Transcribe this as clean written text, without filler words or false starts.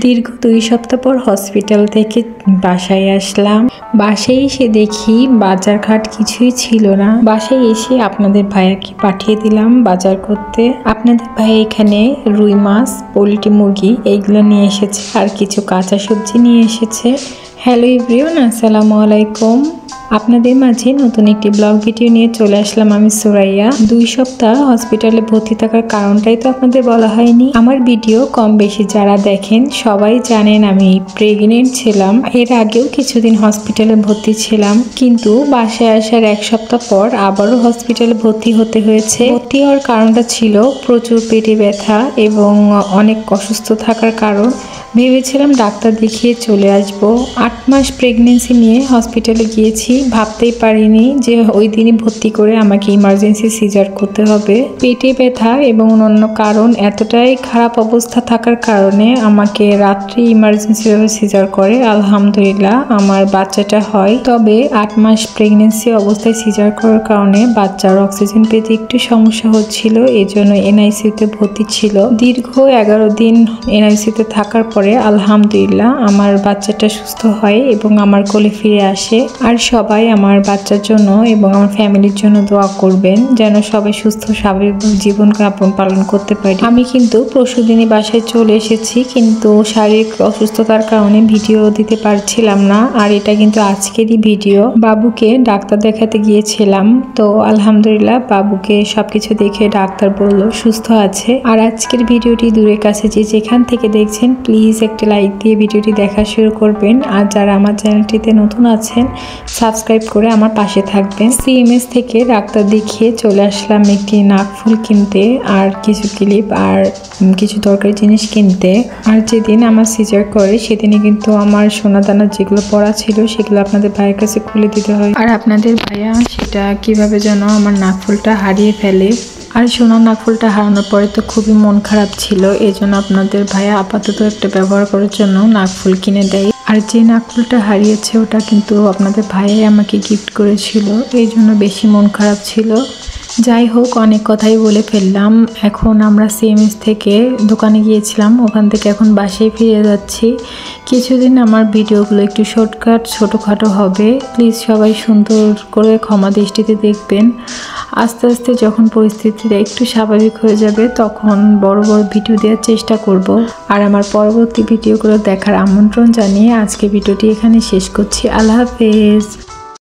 দীর্ঘ 2 সপ্তাহ পর হসপিটাল থেকে বাসায় আসলাম। বাসায় এসে দেখি বাজারঘাট কিছুই ছিল না। বাসায় এসে আপনাদের ভাইয়াকে পাঠিয়ে দিলাম বাজার করতে। আপনাদের ভাইয়া এখানে রুই মাছ, পোলট্রি মুরগি এইগুলো নিয়ে এসেছে আর কিছু কাঁচা সবজি নিয়ে এসেছে। হ্যালো এভরিওয়ান, আসসালামু আলাইকুম। আপনাদের মাঝে নতুন একটি ব্লগ ভিডিও নিয়ে চলে আসলাম আমি সুরাইয়া। 2 সপ্তাহ হসপিটালে ভর্তি থাকার কারণটাই তো আপনাদের বলা হয়নি। আমার ভিডিও কম বেশি যারা দেখেন সবাই জানেন আমি প্রেগনেন্ট ছিলাম। এর আগেও কিছুদিন হসপিটালে ভর্তি ছিলাম, কিন্তু বাসায় আসার 1 সপ্তাহ পর আবারও হসপিটালে ভর্তি হতে হয়েছে। ভর্তি হওয়ার কারণটা ছিল প্রচুর পেটে ব্যথা এবং অনেক অসুস্থ থাকার কারণ। ভেবেছিলাম ডাক্তার দেখিয়ে চলে আসব। 8 মাস প্রেগনেন্সি নিয়ে হসপিটালে গিয়েছি, ভাবতেই পারিনি যে ওই দিনই ভর্তি করে আমাকে ইমার্জেন্সি সিজার করতে হবে। পেটে ব্যথা এবং অন্য কারণ এতটাই খারাপ অবস্থা থাকার কারণে আমাকে রাত্রি ইমার্জেন্সিভাবে সিজার করে। আলহামদুলিল্লাহ আমার বাচ্চাটা হয়। তবে 8 মাস প্রেগনেন্সি অবস্থায় সিজার করার কারণে বাচ্চার অক্সিজেন পেতে একটু সমস্যা হচ্ছিল, এই জন্য এনআইসিউতে ভর্তি ছিল। দীর্ঘ 11 দিন এনআইসিউতে থাকার পরে আলহামদুলিল্লাহ আমার বাচ্চাটা সুস্থ হয় এবং আমার কোলে ফিরে আসে। আর সবাই আমার বাচ্চার জন্য এবং আমার ফ্যামিলির জন্য দোয়া করবেন যেন সবাই সুস্থ স্বাভাবিক জীবন যাপন পালন করতে পারি। আমি কিন্তু পরশুদিনই বাসায় চলে এসেছি, কিন্তু শারীরিক অসুস্থতার কারণে ভিডিও দিতে পারছিলাম না। আর এটা কিন্তু আজকেরই ভিডিও। বাবুকে ডাক্তার দেখাতে গিয়েছিলাম, তো আলহামদুলিল্লাহ বাবুকে সবকিছু দেখে ডাক্তার বলল সুস্থ আছে। আর আজকের ভিডিওটি দূরের কাছে যে যেখান থেকে দেখছেন প্লিজ একটা লাইক দিয়ে ভিডিওটি দেখা শুরু করবেন। আর যারা আমার চ্যানেলটিতে নতুন আছেন সাবস্ক্রাইব করে আমার পাশে থাকবেন। সিএমএস থেকে ডাক্তার দেখিয়ে চলে আসলাম একটি নাকফুল কিনতে আর কিছু ক্লিপ আর কিছু দরকারি জিনিস কিনতে। আর যেদিন আমার সিজার করে সেদিনই কিন্তু আমার সোনাদানা যেগুলো পড়া ছিল সেগুলো আপনাদের ভাইয়ের কাছে খুলে দিতে হয়। আর আপনাদের ভাইয়া সেটা কিভাবে যেন আমার নাকফুলটা হারিয়ে ফেলে। আর সোনার নাকফুলটা হারানোর পরে তো খুবই মন খারাপ ছিল, এই জন্য আপনাদের ভাইয়া আপাতত একটা ব্যবহার করার জন্য নাকফুল কিনে দেয়। আর যে নাকফুলটা হারিয়েছে ওটা কিন্তু আপনাদের ভাইয়াই আমাকে গিফট করেছিল, এই জন্য বেশি মন খারাপ ছিল। যাই হোক, অনেক কথাই বলে ফেললাম। এখন আমরা সিএমএস থেকে দোকানে গিয়েছিলাম, ওখান থেকে এখন বাসায় ফিরে যাচ্ছি। কিছুদিন আমার ভিডিওগুলো একটু শর্টকাট ছোটোখাটো হবে, প্লিজ সবাই সুন্দর করে ক্ষমা দৃষ্টিতে দেখবেন। আস্তে আস্তে যখন পরিস্থিতিটা একটু স্বাভাবিক হয়ে যাবে তখন বড় বড় ভিডিও দেওয়ার চেষ্টা করব। আর আমার পরবর্তী ভিডিওগুলো দেখার আমন্ত্রণ জানিয়ে আজকে ভিডিওটি এখানে শেষ করছি। আল্লাহ হাফেজ।